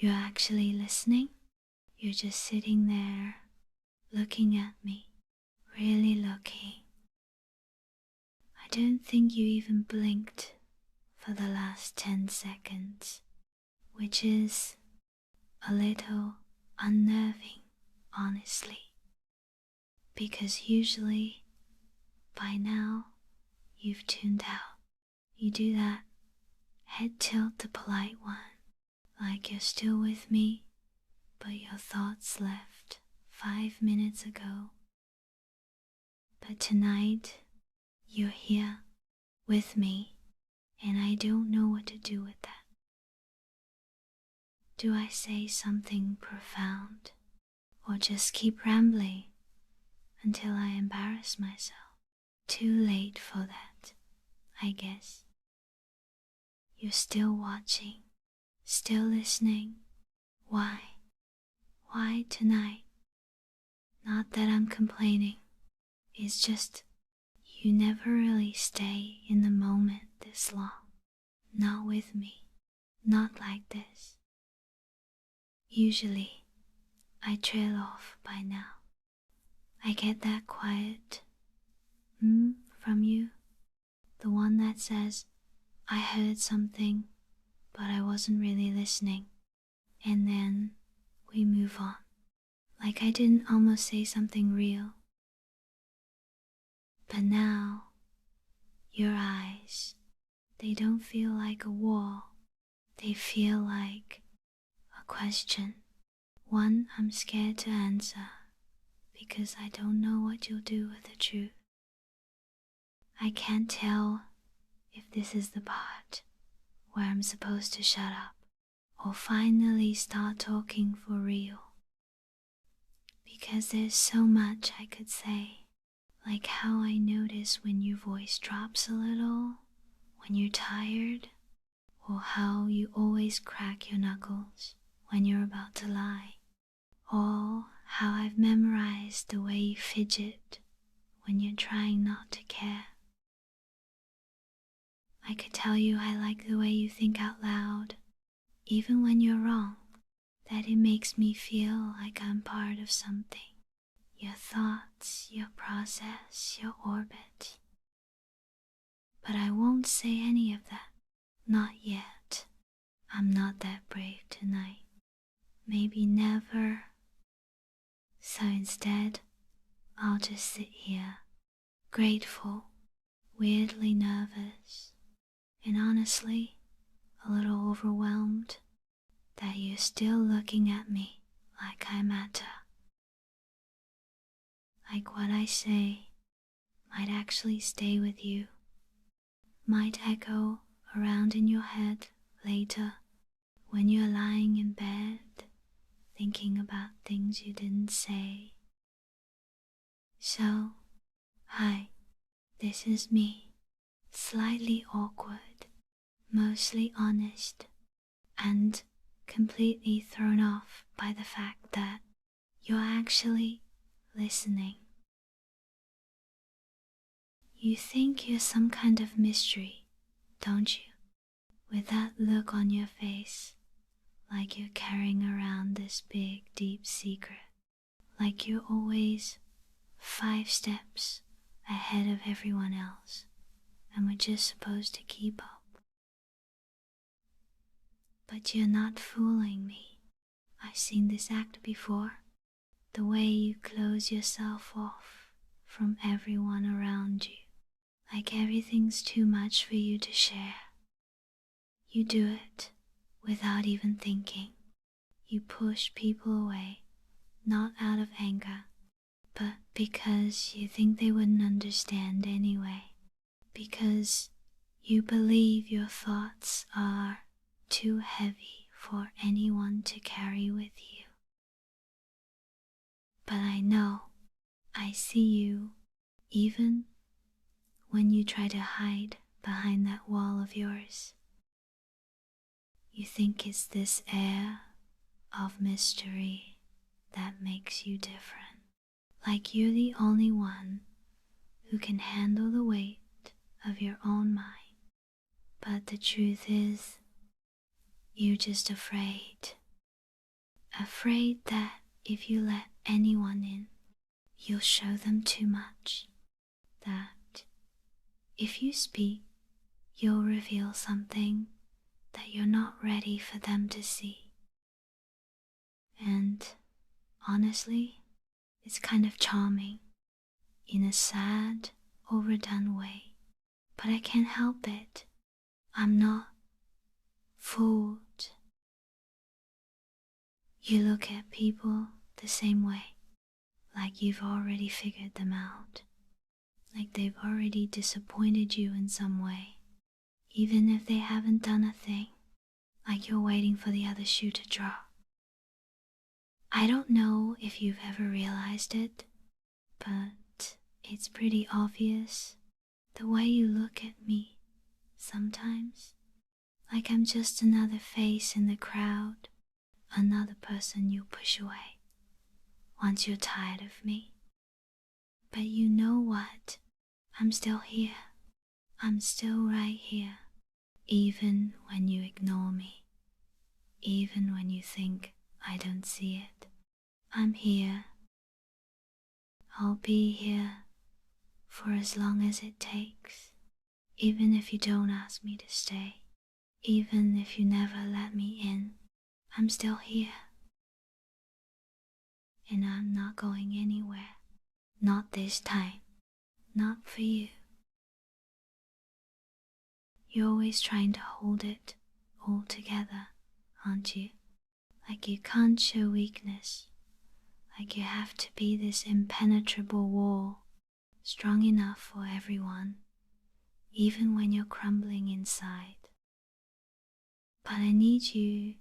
you're actually listening. You're just sitting there, looking at me, really looking. I don't think you even blinked for the last 10 seconds, which is a little unnerving, honestly, because usually by now you've tuned out. You do that head tilt, the polite one, like you're still with me, but your thoughts left 5 minutes ago. But tonight, you're here with me, and I don't know what to do with that. Do I say something profound, or just keep rambling until I embarrass myself? Too late for that, I guess. You're still watching, still listening. Why? Why tonight? Not that I'm complaining. It's just you never really stay in the moment this long. Not with me. Not like this. Usually, I trail off by now. I get that quiet from you. The one that says, I heard something, but I wasn't really listening. And then we move on. Like I didn't almost say something real. But now, your eyes, they don't feel like a wall. They feel like a question. One I'm scared to answer because I don't know what you'll do with the truth. I can't tell if this is the part where I'm supposed to shut up or finally start talking for real. Because there's so much I could say, like how I notice when your voice drops a little, when you're tired, or how you always crack your knuckles when you're about to lie, or how I've memorized the way you fidget when you're trying not to care. I could tell you I like the way you think out loud, even when you're wrong, that it makes me feel like I'm part of something. Your thoughts, your process, your orbit. But I won't say any of that. Not yet. I'm not that brave tonight. Maybe never. So instead, I'll just sit here, grateful, weirdly nervous, and honestly, a little overwhelmed that you're still looking at me like I matter. Like what I say might actually stay with you, might echo around in your head later when you're lying in bed thinking about things you didn't say. So, hi, this is me, slightly awkward, mostly honest, and completely thrown off by the fact that you're actually listening. You think you're some kind of mystery, don't you? With that look on your face, like you're carrying around this big, deep secret, like you're always 5 steps ahead of everyone else, and we're just supposed to keep up. But you're not fooling me. I've seen this act before. The way you close yourself off from everyone around you, like everything's too much for you to share. You do it without even thinking. You push people away, not out of anger, but because you think they wouldn't understand anyway. Because you believe your thoughts are too heavy for anyone to carry with you. But I know, I see you, even when you try to hide behind that wall of yours. You think it's this air of mystery that makes you different. Like you're the only one who can handle the weight of your own mind. But the truth is, you're just afraid. afraid that if you let anyone in, you'll show them too much, that if you speak, you'll reveal something that you're not ready for them to see. And honestly, it's kind of charming in a sad, overdone way, but I can't help it. I'm not fooled. You look at people the same way, like you've already figured them out, like they've already disappointed you in some way, even if they haven't done a thing, like you're waiting for the other shoe to drop. I don't know if you've ever realized it, but it's pretty obvious the way you look at me sometimes, like I'm just another face in the crowd, another person you push away once you're tired of me. But you know what? I'm still here. I'm still right here, even when you ignore me, even when you think I don't see it. I'm here. I'll be here for as long as it takes, even if you don't ask me to stay, even if you never let me in. I'm still here. And I'm not going anywhere. Not this time. Not for you. You're always trying to hold it all together, aren't you? Like you can't show weakness. Like you have to be this impenetrable wall, strong enough for everyone, even when you're crumbling inside. But I need you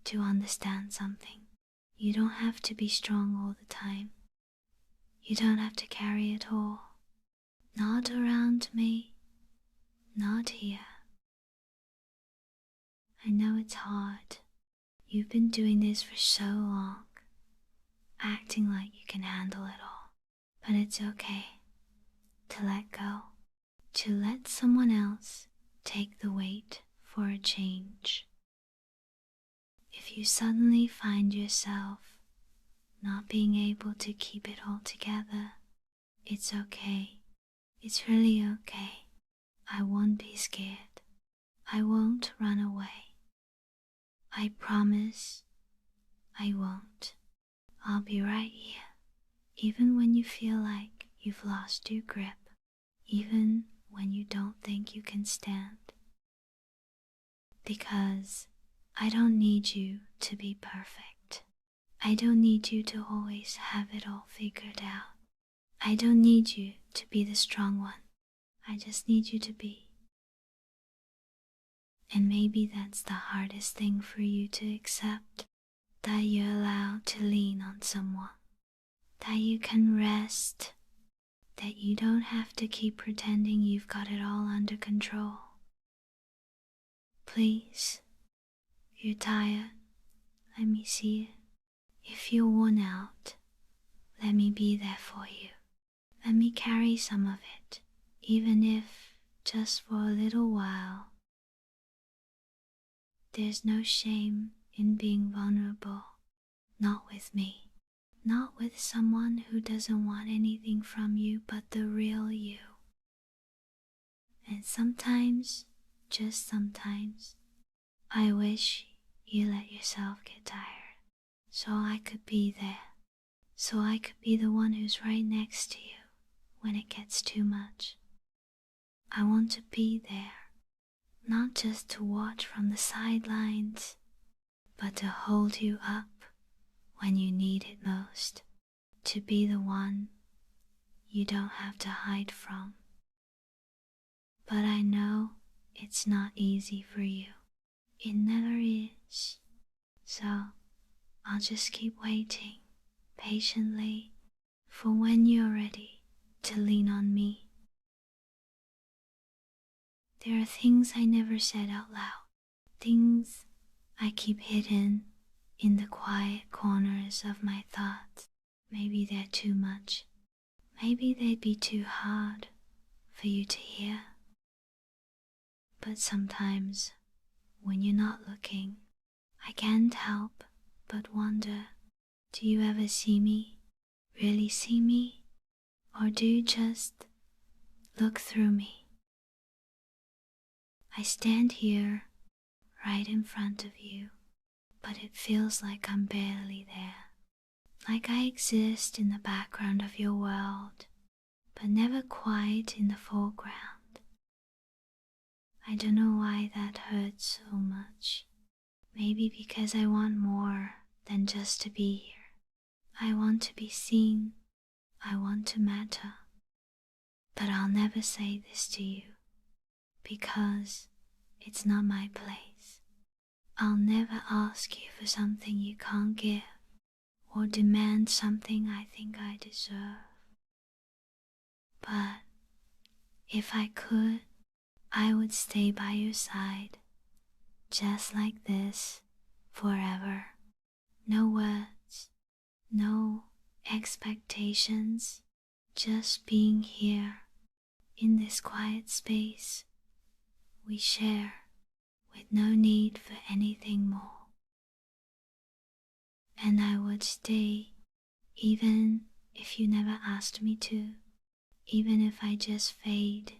to understand something. You don't have to be strong all the time. You don't have to carry it all. Not around me. Not here. I know it's hard. You've been doing this for so long, acting like you can handle it all. But it's okay to let go, to let someone else take the weight for a change. If you suddenly find yourself not being able to keep it all together, it's okay. It's really okay. I won't be scared. I won't run away. I promise I won't. I'll be right here, even when you feel like you've lost your grip, even when you don't think you can stand. Because I don't need you to be perfect. I don't need you to always have it all figured out. I don't need you to be the strong one. I just need you to be. And maybe that's the hardest thing for you to accept, that you're allowed to lean on someone, that you can rest, that you don't have to keep pretending you've got it all under control. Please, if you're tired, let me see it. If you're worn out, let me be there for you. Let me carry some of it, even if just for a little while. There's no shame in being vulnerable, not with me, not with someone who doesn't want anything from you but the real you. And sometimes, just sometimes, I wish you let yourself get tired, so I could be there, so I could be the one who's right next to you when it gets too much. I want to be there, not just to watch from the sidelines, but to hold you up when you need it most, to be the one you don't have to hide from. But I know it's not easy for you. It never is. So I'll just keep waiting patiently for when you're ready to lean on me. There are things I never said out loud, things I keep hidden in the quiet corners of my thoughts. Maybe they're too much. Maybe they'd be too hard for you to hear. But sometimes, when you're not looking, I can't help but wonder, do you ever see me? Really see me? Or do you just look through me? I stand here, right in front of you, but it feels like I'm barely there. Like I exist in the background of your world, but never quite in the foreground. I don't know why that hurts so much. Maybe because I want more than just to be here. I want to be seen. I want to matter. But I'll never say this to you, because it's not my place. I'll never ask you for something you can't give, or demand something I think I deserve. But if I could, I would stay by your side, just like this, forever. No words, no expectations, just being here in this quiet space we share with no need for anything more. And I would stay even if you never asked me to, even if I just fade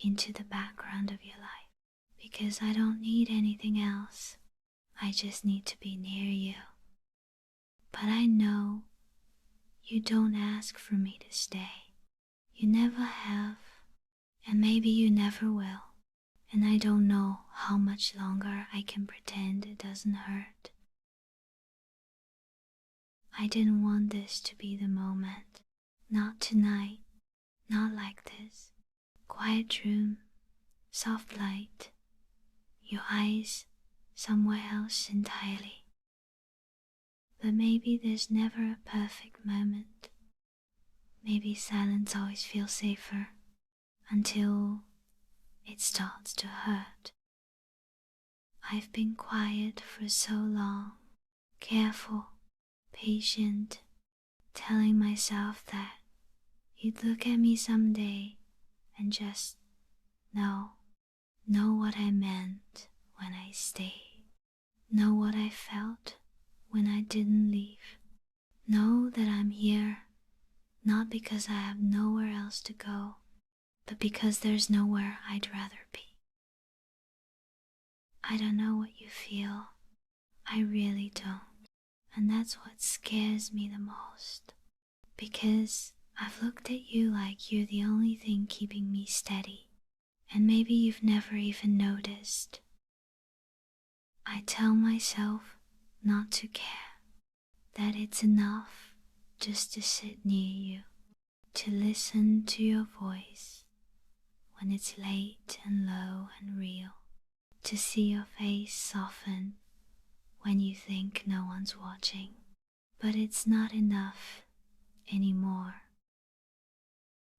into the background of your life, because I don't need anything else. I just need to be near you. But I know you don't ask for me to stay. You never have, and maybe you never will. And I don't know how much longer I can pretend it doesn't hurt. I didn't want this to be the moment. Not tonight, not like this. Quiet room, soft light, your eyes somewhere else entirely. But maybe there's never a perfect moment. Maybe silence always feels safer until it starts to hurt. I've been quiet for so long, careful, patient, telling myself that you'd look at me someday and just know what I meant when I stayed, know what I felt when I didn't leave, know that I'm here not because I have nowhere else to go, but because there's nowhere I'd rather be. I don't know what you feel, I really don't, and that's what scares me the most, because I've looked at you like you're the only thing keeping me steady, and maybe you've never even noticed. I tell myself not to care, that it's enough just to sit near you, to listen to your voice when it's late and low and real, to see your face soften when you think no one's watching. But it's not enough anymore.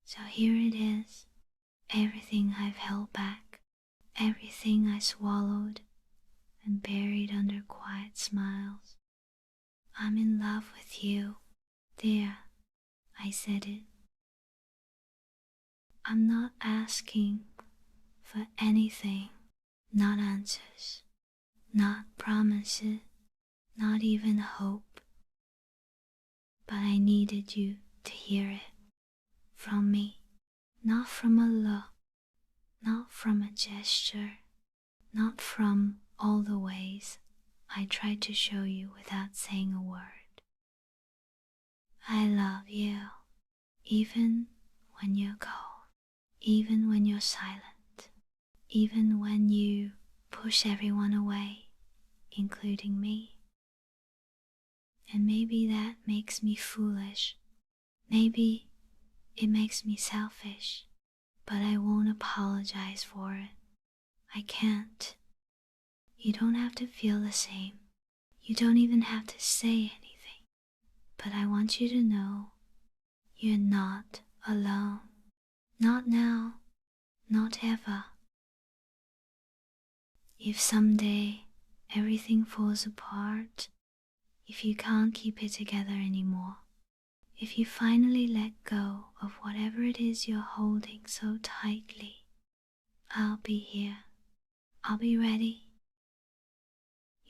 So here it is, everything I've held back, everything I swallowed and buried under quiet smiles. I'm in love with you. There, I said it. I'm not asking for anything, not answers, not promises, not even hope. But I needed you to hear it from me, not from a look, not from a gesture, not from all the ways I tried to show you without saying a word. I love you, even when you're cold, even when you're silent, even when you push everyone away, including me. And maybe that makes me foolish. Maybe it makes me selfish, but I won't apologize for it. I can't. You don't have to feel the same. You don't even have to say anything. But I want you to know you're not alone. Not now, not ever. If someday everything falls apart, if you can't keep it together anymore, if you finally let go of whatever it is you're holding so tightly, I'll be here. I'll be ready.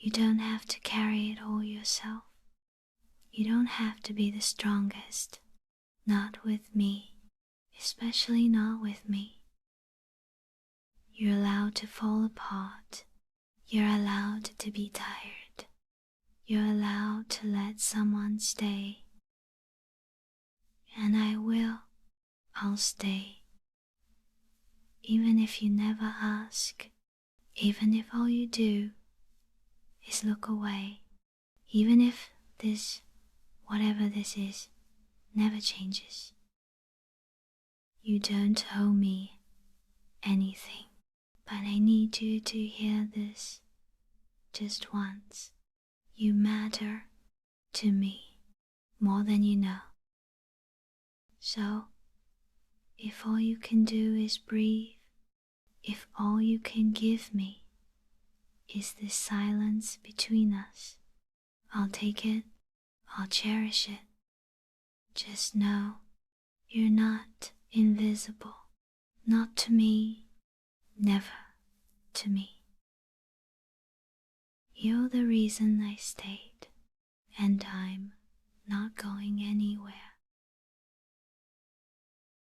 You don't have to carry it all yourself. You don't have to be the strongest. Not with me, especially not with me. You're allowed to fall apart. You're allowed to be tired. You're allowed to let someone stay. And I'll stay. Even if you never ask, even if all you do is look away, even if this, whatever this is, never changes. You don't owe me anything, but I need you to hear this just once. You matter to me more than you know. So, if all you can do is breathe, if all you can give me is this silence between us, I'll take it, I'll cherish it. Just know you're not invisible. Not to me, never to me. You're the reason I stayed, and I'm not going anywhere.